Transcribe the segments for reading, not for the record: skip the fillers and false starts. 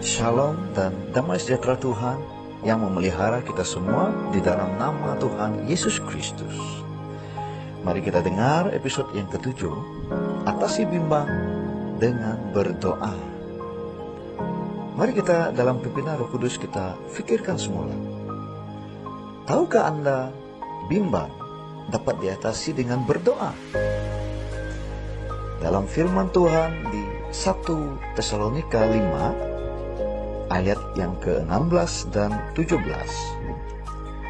Shalom dan damai sejahtera Tuhan yang memelihara kita semua di dalam nama Tuhan Yesus Kristus. Mari kita dengar episode yang ke-7, Atasi Bimbang dengan Berdoa. Mari kita dalam pimpinan Roh Kudus kita fikirkan semula. Tahukah Anda bimbang dapat diatasi dengan berdoa? Dalam firman Tuhan di 1 Tesalonika 5 ayat yang ke-16 dan 17.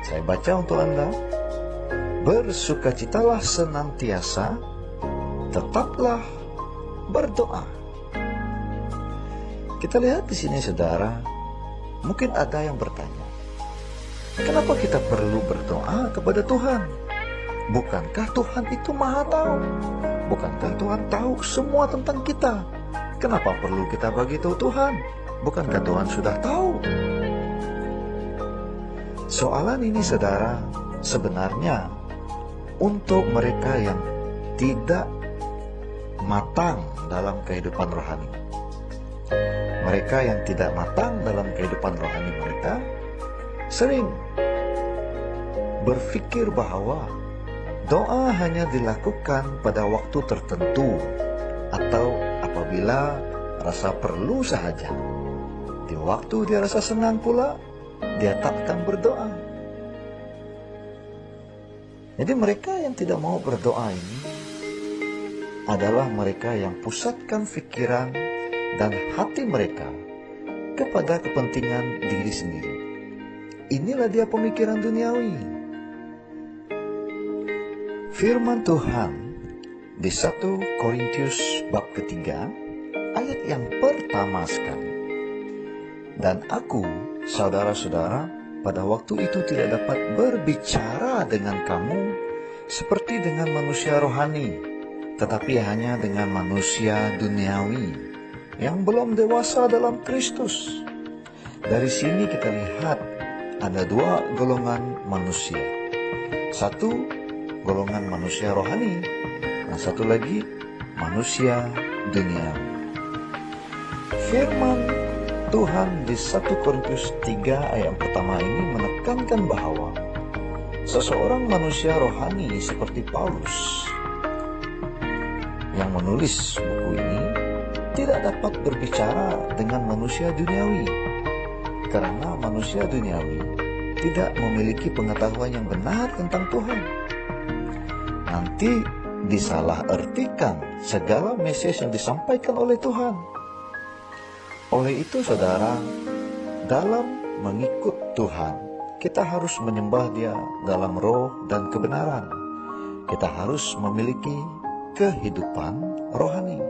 Saya baca untuk Anda. Bersukacitalah senantiasa, tetaplah berdoa. Kita lihat di sini saudara, mungkin ada yang bertanya, kenapa kita perlu berdoa kepada Tuhan? Bukankah Tuhan itu Maha Tahu? Bukankah Tuhan tahu semua tentang kita? Kenapa perlu kita beritahu Tuhan? Bukankah Tuhan sudah tahu? Soalan ini saudara, sebenarnya untuk mereka yang tidak matang dalam kehidupan rohani. Mereka yang tidak matang dalam kehidupan rohani mereka sering berpikir bahwa doa hanya dilakukan pada waktu tertentu atau apabila rasa perlu sahaja. Di waktu dia rasa senang pula, dia tak akan berdoa. Jadi mereka yang tidak mau berdoa ini adalah mereka yang pusatkan pikiran dan hati mereka kepada kepentingan diri sendiri. Inilah dia pemikiran duniawi. Firman Tuhan di 1 Korintus bab ketiga ayat yang pertama sekali. Dan aku, saudara-saudara, pada waktu itu tidak dapat berbicara dengan kamu seperti dengan manusia rohani, tetapi hanya dengan manusia duniawi yang belum dewasa dalam Kristus. Dari sini kita lihat ada dua golongan manusia. Satu, golongan manusia rohani, dan satu lagi manusia duniawi. Firman Tuhan di 1 Korintus 3 ayat pertama ini menekankan bahwa seseorang manusia rohani seperti Paulus yang menulis buku ini tidak dapat berbicara dengan manusia duniawi karena manusia duniawi tidak memiliki pengetahuan yang benar tentang Tuhan. Nanti disalahartikan segala message yang disampaikan oleh Tuhan. Oleh itu saudara, dalam mengikut Tuhan, kita harus menyembah Dia dalam roh dan kebenaran. Kita harus memiliki kehidupan rohani.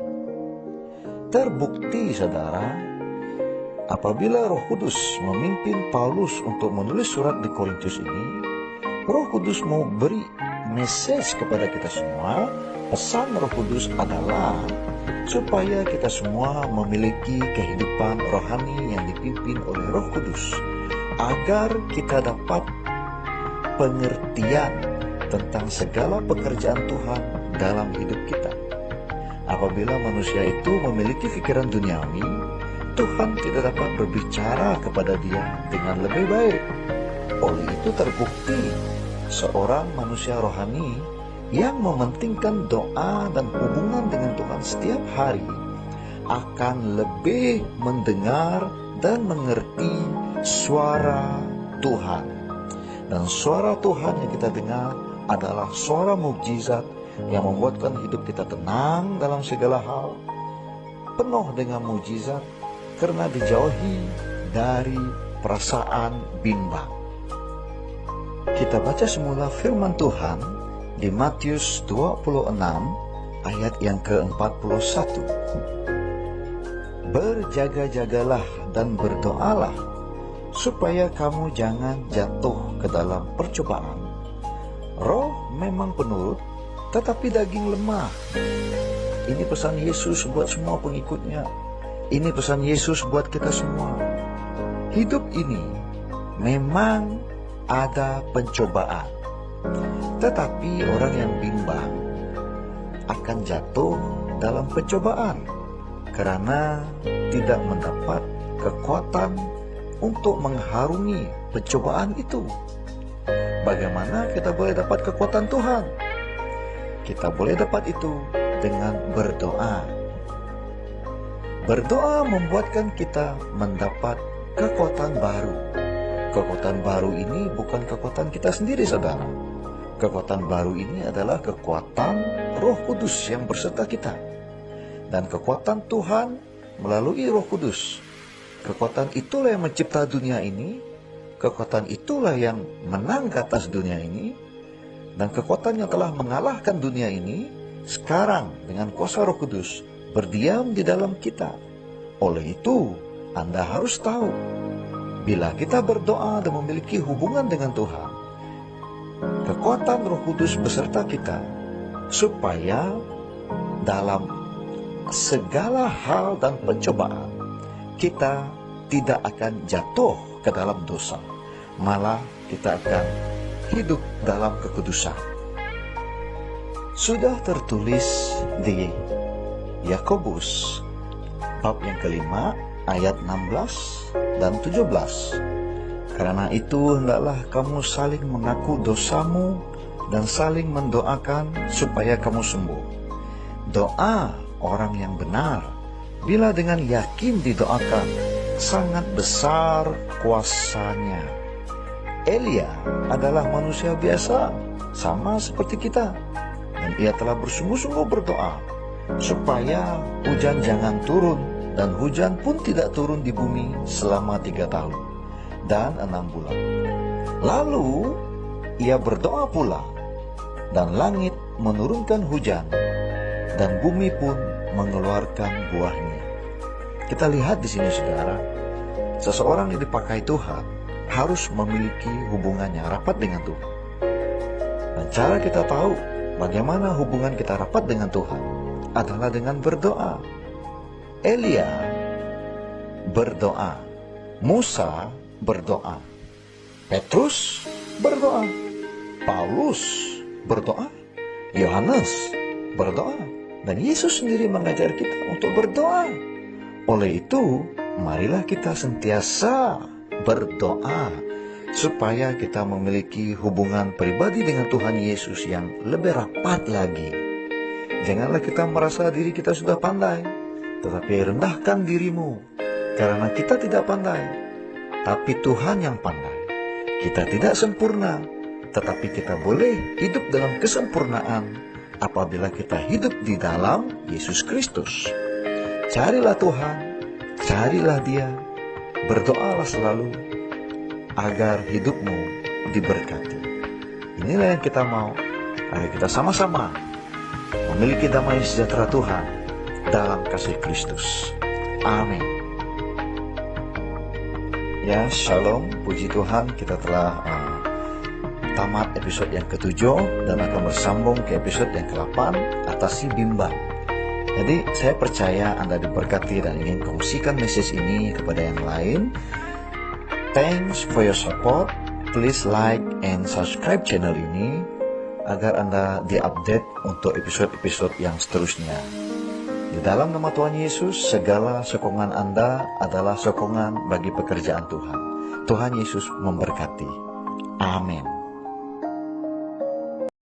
Terbukti saudara, apabila Roh Kudus memimpin Paulus untuk menulis surat di Korintus ini, Roh Kudus mau beri message kepada kita semua. Pesan Roh Kudus adalah supaya kita semua memiliki kehidupan rohani yang dipimpin oleh Roh Kudus, agar kita dapat pengertian tentang segala pekerjaan Tuhan dalam hidup kita. Apabila manusia itu memiliki pikiran duniawi, Tuhan tidak dapat berbicara kepada dia dengan lebih baik. Oleh itu terbukti seorang manusia rohani yang mementingkan doa dan hubungan dengan Tuhan setiap hari akan lebih mendengar dan mengerti suara Tuhan. Dan suara Tuhan yang kita dengar adalah suara mukjizat yang membuatkan hidup kita tenang dalam segala hal, penuh dengan mukjizat karena dijauhi dari perasaan bimbang. Kita baca semula firman Tuhan di Matius 26 ayat yang ke-41. Berjaga-jagalah dan berdoalah supaya kamu jangan jatuh ke dalam percobaan. Roh memang penurut, tetapi daging lemah. Ini pesan Yesus buat semua pengikutnya. Ini pesan Yesus buat kita semua. Hidup ini memang ada pencobaan. Tetapi orang yang bimbang akan jatuh dalam pencobaan karena tidak mendapat kekuatan untuk mengharungi pencobaan itu. Bagaimana kita boleh dapat kekuatan Tuhan? Kita boleh dapat itu dengan berdoa. Berdoa membuatkan kita mendapat kekuatan baru. Kekuatan baru ini bukan kekuatan kita sendiri, saudara. Kekuatan baru ini adalah kekuatan Roh Kudus yang berserta kita. Dan kekuatan Tuhan melalui Roh Kudus. Kekuatan itulah yang mencipta dunia ini. Kekuatan itulah yang menang ke atas dunia ini. Dan kekuatan yang telah mengalahkan dunia ini sekarang dengan kuasa Roh Kudus berdiam di dalam kita. Oleh itu, Anda harus tahu, bila kita berdoa dan memiliki hubungan dengan Tuhan, kekuatan Roh Kudus beserta kita, supaya dalam segala hal dan pencobaan, kita tidak akan jatuh ke dalam dosa, malah kita akan hidup dalam kekudusan. Sudah tertulis di Yakobus bab yang kelima ayat 16 dan 17. Karena itu hendaklah kamu saling mengaku dosamu dan saling mendoakan supaya kamu sembuh. Doa orang yang benar, bila dengan yakin didoakan, sangat besar kuasanya. Elia adalah manusia biasa, sama seperti kita. Dan ia telah bersungguh-sungguh berdoa supaya hujan jangan turun, dan hujan pun tidak turun di bumi selama 3 tahun dan 6 bulan. Lalu ia berdoa pula, dan langit menurunkan hujan, dan bumi pun mengeluarkan buahnya. Kita lihat di sini, saudara, seseorang yang dipakai Tuhan harus memiliki hubungan yang rapat dengan Tuhan. Dan cara kita tahu bagaimana hubungan kita rapat dengan Tuhan adalah dengan berdoa. Elia berdoa, Musa berdoa, Petrus berdoa, Paulus berdoa, Yohanes berdoa, dan Yesus sendiri mengajar kita untuk berdoa. Oleh itu, marilah kita sentiasa berdoa supaya kita memiliki hubungan pribadi dengan Tuhan Yesus yang lebih rapat lagi. Janganlah kita merasa diri kita sudah pandai, tetapi rendahkan dirimu, karena kita tidak pandai, tapi Tuhan yang pandai. Kita tidak sempurna, tetapi kita boleh hidup dalam kesempurnaan apabila kita hidup di dalam Yesus Kristus. Carilah Tuhan, carilah Dia, berdoalah selalu agar hidupmu diberkati. Inilah yang kita mau, agar kita sama-sama memiliki damai sejahtera Tuhan dalam kasih Kristus. Amin. Ya, shalom, puji Tuhan, kita telah tamat episode yang ke-7 dan akan bersambung ke episode yang ke-8, atasi bimbang. Jadi saya percaya Anda diberkati dan ingin kongsikan message ini kepada yang lain. Thanks for your support. Please like and subscribe channel ini agar Anda diupdate untuk episode-episode yang seterusnya. Di dalam nama Tuhan Yesus, segala sokongan Anda adalah sokongan bagi pekerjaan Tuhan. Tuhan Yesus memberkati. Amin.